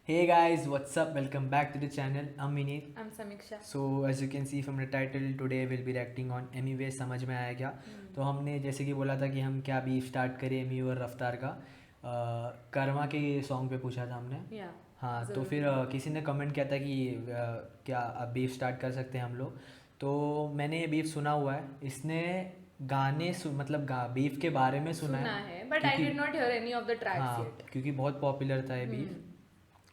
Hey guys, what's up? Welcome back to the channel. I'm Vineet. I'm Samiksha. So as you can see from the title, today we'll be reacting on एमी समझ में आया क्या। तो हमने जैसे कि बोला था कि हम क्या बीफ स्टार्ट करें एमी और रफ्तार का। कर्मा के सॉन्ग पे पूछा था हमने। Yeah. हाँ, तो फिर किसी ने कमेंट किया था कि क्या अब बीफ स्टार्ट कर सकते हैं हम लोग। तो मैंने ये बीफ सुना हुआ है। इसने गाने मतलब बीफ के बारे में सुना है but I did not hear any of the tracks हाँ yet. क्योंकि बहुत पॉपुलर था ये बीफ।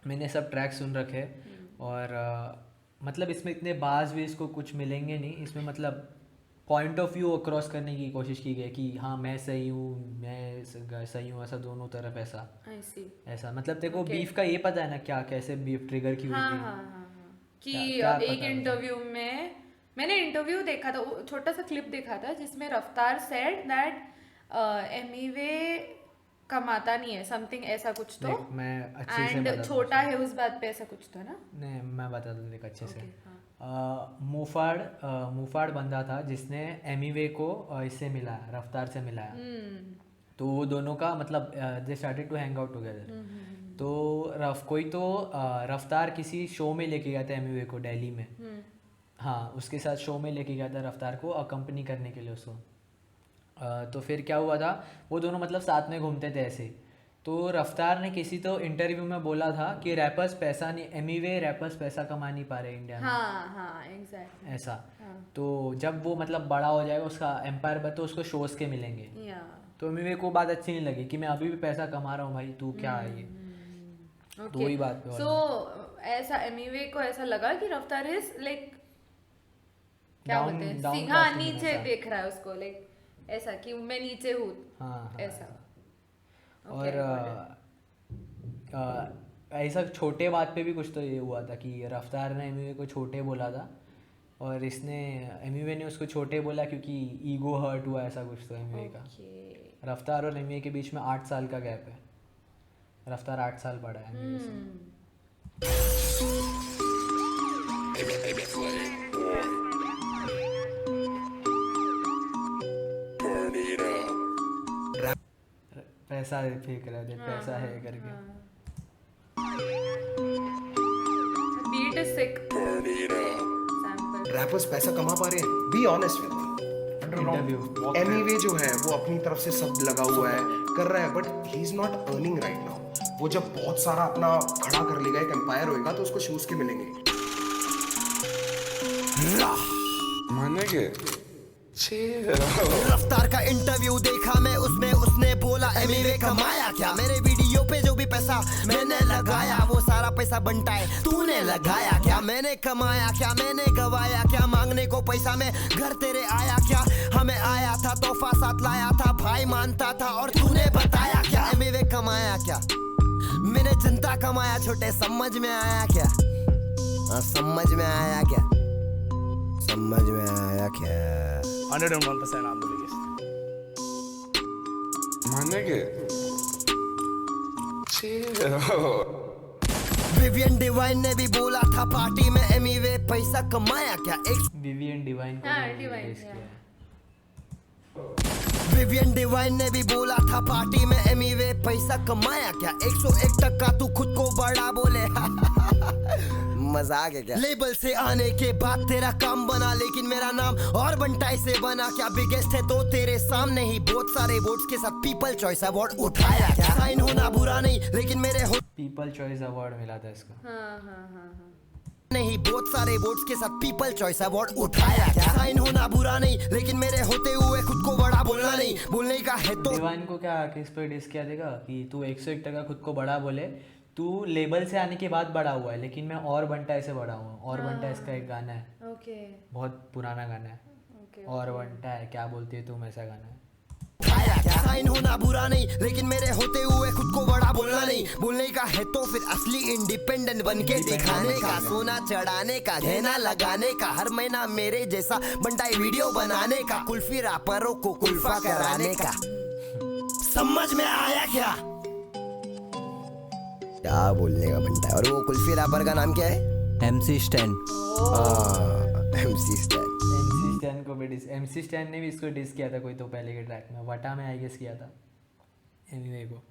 मैंने सब ट्रैक सुन रखे और मतलब इसमें इतने बाज भी इसको कुछ मिलेंगे नहीं। इसमें मतलब पॉइंट ऑफ व्यू क्रॉस करने की कोशिश की गई कि हाँ मैं सही हूँ, मैं सही हूँ, ऐसा दोनों तरफ ऐसा I see. ऐसा मतलब तेरे को Okay. बीफ का ये पता है ना क्या कैसे बीफ ट्रिगर क्यों हाँ हुई हाँ थी? हाँ कि क्या एक पता है? इंटरव्यू में मैंने इंटरव्यू देखा था, छोटा सा क्लिप देखा था जिसमें रफ्तार सेड दैट एमीवे कमाता नहीं है, समथिंग ऐसा कुछ तो। देख, मैं अच्छे से एंड बता दूं। छोटा है उस बात पे, ऐसा कुछ तो ना। नहीं मैं बता दूँ देख अच्छे से। Okay, हाँ. मुफाड़ बंदा था जिसने एमीवे को इससे मिलाया, रफ्तार से मिलाया। तो वो दोनों का मतलब they started to hang out together. तो रफ्तार किसी शो में लेके गया था एमीवे को दिल्ली में। हाँ, उसके साथ शो में लेके गया था रफ्तार को अकम्पनी करने के लिए उसको। तो फिर क्या हुआ था, वो दोनों मतलब साथ में घूमते थे ऐसे। तो रफ्तार ने किसी तो इंटरव्यू में बोला था कि रैपर्स पैसा नहीं, एमीवे रैपर्स पैसा कमा नहीं पा रहे इंडिया में। हाँ हाँ एग्जैक्टली ऐसा। हाँ. तो जब वो मतलब बड़ा हो जाएगा उसका एम्पायर बन तो उसको शोज के मिलेंगे। तो एमीवे को बात अच्छी नहीं लगी कि मैं अभी भी पैसा कमा रहा हूँ भाई, तू क्या है ये। तो वही बात पे सो ऐसा एमीवे को ऐसा लगा कि रफ्तार इज लाइक क्या Down- बोलते हैं down सिंह, हाँ class में नीचे ऐसा। देख रहा है उसको, लाइक ऐसा कि मैं नीचे हूँ हाँ, ऐसा। और ऐसा छोटे बात पे भी कुछ तो ये हुआ था कि रफ्तार ने एमीवे को छोटे बोला था और इसने एमीवे ने उसको छोटे बोला क्योंकि ईगो हर्ट हुआ, ऐसा कुछ तो एमीवे का। रफ्तार और एमीवे के बीच में 8 साल का गैप है। रफ्तार 8 साल बड़ा है एमीवे से। पैसा फेंक रहा है, पैसा है करके। Beat is sick sample. Rappers पैसा कमा पा रहे हैं, be honest with interview Emiway जो है वो अपनी तरफ से सब लगा हुआ है, कर रहा है, but he is not earning right now. वो जब बहुत सारा अपना खड़ा कर लेगा, एक एम्पायर होएगा, तो उसको शूज के मिलेंगे। मानेंगे रफ्तार का इंटरव्यू देखा मैं, उसमें उसने बोला एमीवे कमाया क्या। मेरे वीडियो पे जो भी पैसा मैंने लगाया वो सारा पैसा बनता है तूने लगाया क्या। मैंने कमाया क्या, मैंने गवाया क्या, मांगने को पैसा में घर तेरे आया क्या। हमें आया था तोहफा साथ लाया था, भाई मानता था और तूने बताया क्या। एमीवे कमाया क्या, मैंने जनता कमाया, छोटे समझ में आया क्या। समझ में आया क्या, समझ में आया क्या। 101% I'm the biggest. मानेंगे विवियन डिवाइन ने भी बोला था पार्टी में एमीवे पैसा कमाया क्या। एक विवियन डिवाइन को हाँ, भी डिवाइन, release किया yeah. है। विवियन डिवाइन ने भी बोला था पार्टी में एमीवे पैसा कमाया क्या। 101% तू खुद को बड़ा बोले मजाक है क्या। लेबल से आने के बाद तेरा काम बना, लेकिन मेरा नाम और बंटाई से बना क्या। बिगेस्ट है तो तेरे सामने ही बहुत सारे वोट्स के साथ पीपल चॉइस अवार्ड उठाया क्या। साइन होना बुरा नहीं, लेकिन मेरे हो पीपल चॉइस अवार्ड मिला था इसको। नहीं, बहुत सारे वोट्स के साथ पीपल चॉइस अवार्ड उठाया क्या। साइन होना बुरा नहीं, लेकिन मेरे होते हुए खुद को बड़ा बोलना नहीं, बोलने का है तो। डिवाइन को क्या किस पे डिस किया देगा कि तू 101% खुद को बड़ा बोले, तू लेबल से आने के बाद बड़ा हुआ है, लेकिन मैं और बंटा से बड़ा हुआ। और बंटा इसका एक गाना है, ओके बहुत पुराना गाना है। ओके और बंटा है क्या बोलती है तुम, ऐसा गाना है। उठाया क्या। साइन होना बुरा नहीं, लेकिन मेरे होते हुए खुद को बड़ा बोलना नहीं, बोलने का है तो फिर असली इंडिपेंडेंट बन के दिखाने का। सोना चढ़ाने का, गहना लगाने का, हर महीना मेरे जैसा बंटाई वीडियो बनाने का, कुल्फी रैपरों को कुल्फा कराने का। समझ में आया क्या, क्या बोलने का बनता है। और वो कुल्फी रैपर का नाम क्या है, MC stand. MC stand. MC stand को भी डिस, MC स्टैन ने भी इसको डिस किया था कोई तो पहले के ट्रैक में, वटा में आई गेस किया था एनीवे को।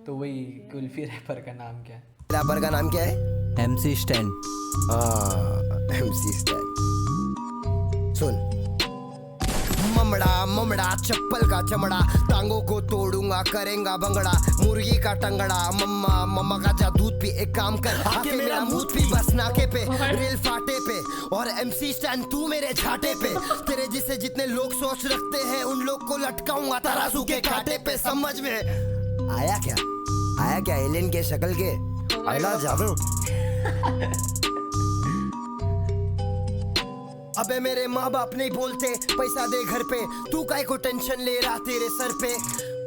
तो वही कुल्फी रैपर का नाम क्या है। रैपर का नाम क्या है? MC Stan। MC Stan। सुन, ममड़ा ममड़ा चप्पल का चमड़ा, टांगों को तोड़ूंगा करेंगा भंगड़ा, मुर्गी का टंगड़ा, मम्मा मम्मा का जा दूध पी, एक काम कर आके मेरा मुंह पी, बस नाके पे रेल फाटे पे, और MC Stan तू मेरे झाटे पे, तेरे जिसे जितने लोग सोच रखते हैं उन लोग को लटकाऊंगा तराजू के कांटे पे। समझ में आया क्या? आया क्या? एलियन के शक्ल के अला जावे। अबे मेरे माँ बाप नहीं बोलते पैसा दे घर पे, तू काहे को टेंशन ले रहा तेरे सर पे?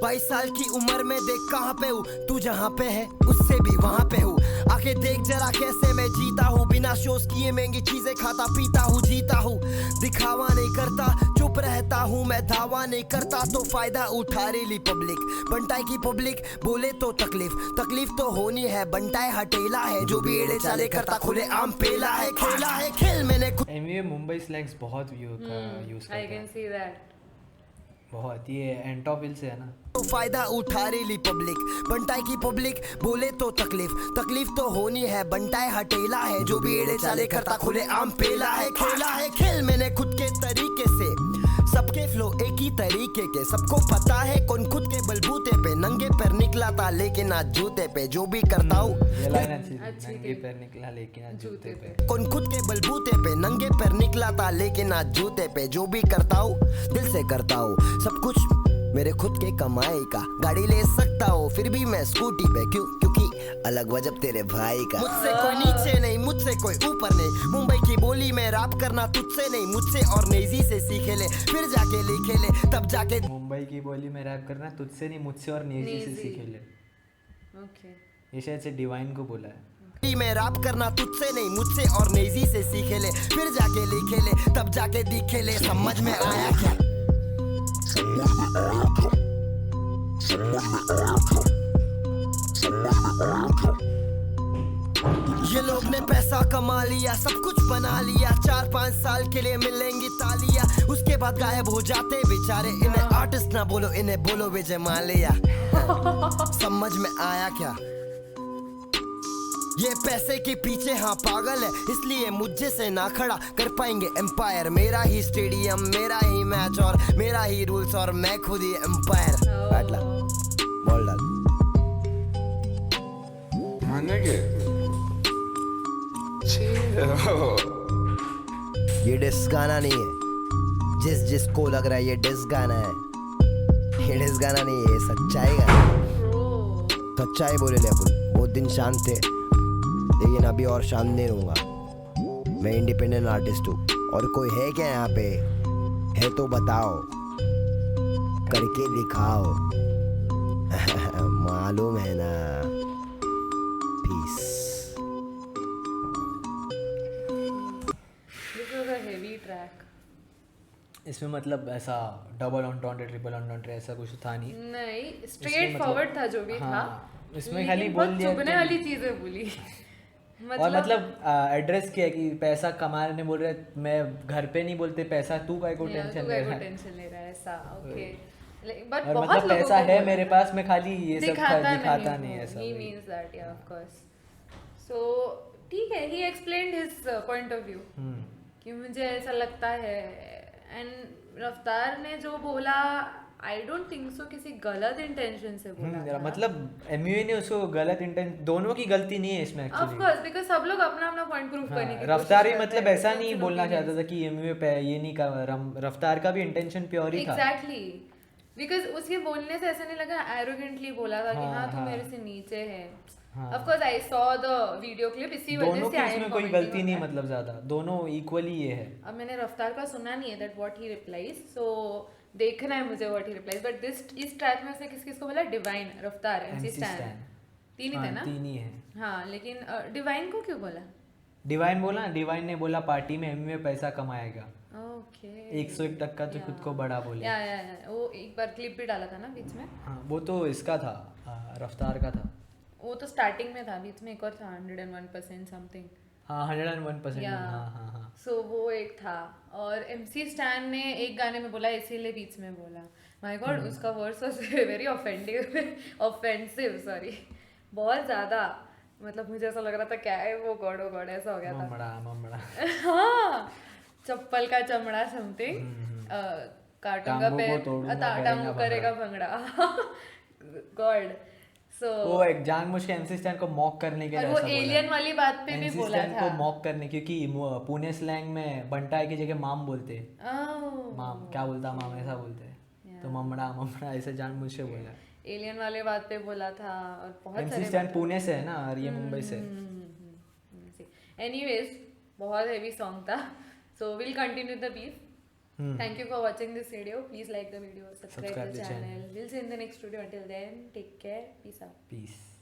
22 साल की उम्र में देख कहाँ पे हूँ, तू जहाँ पे है उससे भी वहाँ पे हूँ। आके देख जरा कैसे मैं जीता हूँ, बिना शोज किए महंगी चीजें खाता पीता हूँ, जीता हूँ। दिखावा नहीं करता, चुप रहता हूँ मैं, दावा नहीं करता तो फायदा उठा रही पब्लिक। बंटाई की पब्लिक बोले तो तकलीफ, तकलीफ तो होनी है, बंटाई हटेला है, जो भी एड़े चाले करता खुले आम पेला है, खेला है खेल मैंने खुद। एमवे मुंबई स्लैंग्स बहुत यूज करता आई कैन है, सी दैट। बहुत। ये एंटॉपिल से है ना। तो फायदा उठा रही पब्लिक, बंटाई की पब्लिक बोले तो तकलीफ, तकलीफ तो होनी है, बंटाई हटेला है, जो भी एड़े चाले करता खुले आम पेला है, खेला है खेल मैंने खुद के तरीके से, सबके फ्लो एक ही तरीके के, सबको पता है कौन खुद के बलबूते पे, नंगे पैर निकला था लेकिन आज जूते पे, जो भी करता हूँ ये लाइन अच्छी, नंगे पैर निकला लेकिन आज जूते पे। कौन खुद के बलबूते पे, नंगे पैर निकला था लेकिन आज जूते पे, जो भी करता हूँ दिल से करता हूँ, सब कुछ मेरे खुद के कमाई का, गाड़ी ले सकता हूँ फिर भी मैं स्कूटी पे, क्यों? क्योंकि अलग वजब तेरे भाई का। मुझसे कोई नीचे नहीं, मुझसे कोई ऊपर नहीं, मुंबई की बोली में रैप करना तुझसे नहीं, मुझसे और नेजी से सीखे ले, फिर जाके लिखे ले, तब जाके। मुंबई की बोली में रैप करना तुझसे नहीं, मुझसे और नेजी से सीखे ले। ओके, ये शायद से डिवाइन को बोला है। में रैप करना तुझसे नहीं, मुझसे और नेजी से सीखे ले, फिर जाके लिखे ले, तब जाके दिखे ले। समझ में आया क्या? ये लोग ने पैसा कमा लिया, सब कुछ बना लिया, 4-5 साल के लिए मिलेंगी तालियां, उसके बाद गायब हो जाते बेचारे। इन्हें आर्टिस्ट ना बोलो, इन्हें बोलो विजय माल्या। समझ में आया क्या? ये पैसे के पीछे हाँ पागल है, इसलिए मुझे से ना खड़ा कर पाएंगे एम्पायर। मेरा ही स्टेडियम, मेरा ही मैच और मेरा ही रूल्स, और मैं खुद ही एम्पायर। बैठला बॉल डाल। मानेंगे? ये डिस गाना नहीं है, जिसको लग रहा है ये डिस गाना है, ये डिस गाना नहीं है, ये सच्चाई गाना है। सच्चाई बोले ले अपन। बहुत दिन शांत थे लेकिन अभी और शांत नहीं रहूंगा। मैं इंडिपेंडेंट आर्टिस्ट हूँ, और कोई है क्या यहाँ पे? है तो बताओ, करके दिखाओ। मालूम है ना। Peace. This was a heavy track. इसमें मतलब ऐसा डबल ऑन्टॉन्टे, ट्रिपल ऑन्टॉन्टे ऐसा कुछ था नहीं। नहीं, इसमें स्ट्रेट मतलब- फॉरवर्ड था जो भी था। हाँ, इसमें लेकिन खाली बहुत बोल दिया चुभने कि- वाली चीजें बोली। और मतलब एड्रेस किया कि पैसा कमाने बोल रहे, मैं घर पे नहीं बोलते पैसा, तू काय को टेंशन ले रहा है। टेंशन ले रहा है ऐसा। ओके, बट और बहुत मतलब लोगों पैसा को है बोला। मेरे पास, मैं खाली ये सब दिखाता नहीं ऐसा। he means that, yeah, of course. So ठीक है, he explained his point of view कि मुझे ऐसा लगता है, एंड रफ्तार ने जो बोला आई डोंट थिंक सो किसी गलत इंटेंशन से बोला था। मतलब एमयूए ने उसको गलत इंटेंशन, दोनों की गलती नहीं है इसमें ऑफ एक्चुअली। कोर्स, बिकॉज़ सब लोग अपना अपना पॉइंट प्रूव करने की रफ्तार भी कोशिश मतलब करते हैं, ऐसा नहीं अपने बोलना opinions। चाहता था कि एमयूए पे ये नहीं कर, रफ्तार का भी इंटेंशन प्योर ही था। एग्जैक्टली, बिकॉज उसके बोलने से ऐसा नहीं लगा एरोगेंटली बोला था कि हाँ, हाँ तू हाँ। मेरे से नीचे है। हाँ। Of course I saw the video clip, इसी वजह दोनों से की आई इसमें कोई गलती नहीं, मतलब ज्यादा दोनों इक्वली ये है। अब मैंने रफ्तार का सुना नहीं है दैट व्हाट ही रिप्लाइज, सो देखना है मुझे व्हाट ही रिप्लाइज। बट इस ट्रैक में से किसको बोला? डिवाइन, रफ्तार, एमसी स्टैन, तीन ही थे ना? तीन ही है। हाँ, लेकिन डिवाइन को क्यों बोला? डिवाइन बोला, डिवाइन ने बोला पार्टी में एमयूए पैसा कमाएगा। ओके, 101 तक का तो खुद को बड़ा बोले। या वो एक बार क्लिप भी डाला था ना बीच में। हाँ, वो तो इसका था, रफ्तार का था। वो तो स्टार्टिंग में था, बीच में एक और था 101% समथिंग। हाँ 101%। या हाँ। सो वो एक था, और एमसी स्टैन ने एक गाने में बोला, इसीलिए बीच में बोला। माय गॉड, उसका words was very offensive, sorry, बहुत ज़्यादा। मतलब मुझे ऐसा लग रहा था क्या है वो, गॉड ओ गॉड, ऐसा हो गया था। ममड़ा हाँ, चप्पल का चमड़ा समथिंग, काटूंगा टांगों को पैर, तोड़ूंगा, टांगों करेगा करेगा भंगड़ा। गॉड। सो वो एक जानबूझ के एमसी स्टैन को मॉक करने के और लिए वो ऐसा बोला। एलियन वाली बात पे भी MC बोला स्टैन था। को मॉक करने, क्योंकि पुणे स्लैंग में बंटाई की जगह माम बोलते, माम क्या बोलता, माम ऐसा बोलते, तो ममड़ा ऐसे जानबूझ के बोला। एलियन वाले बात पे बोला था, और बहुत एमसी सारे स्टैन पुणे से है ना, और ये मुंबई से। एनीवेज, बहुत हेवी सॉन्ग था। So will continue the beef. Thank you for watching this video. Please like the video, subscribe Subscribe the the channel. channel. We'll see you in the next video. Until then, take care. Peace out. Peace.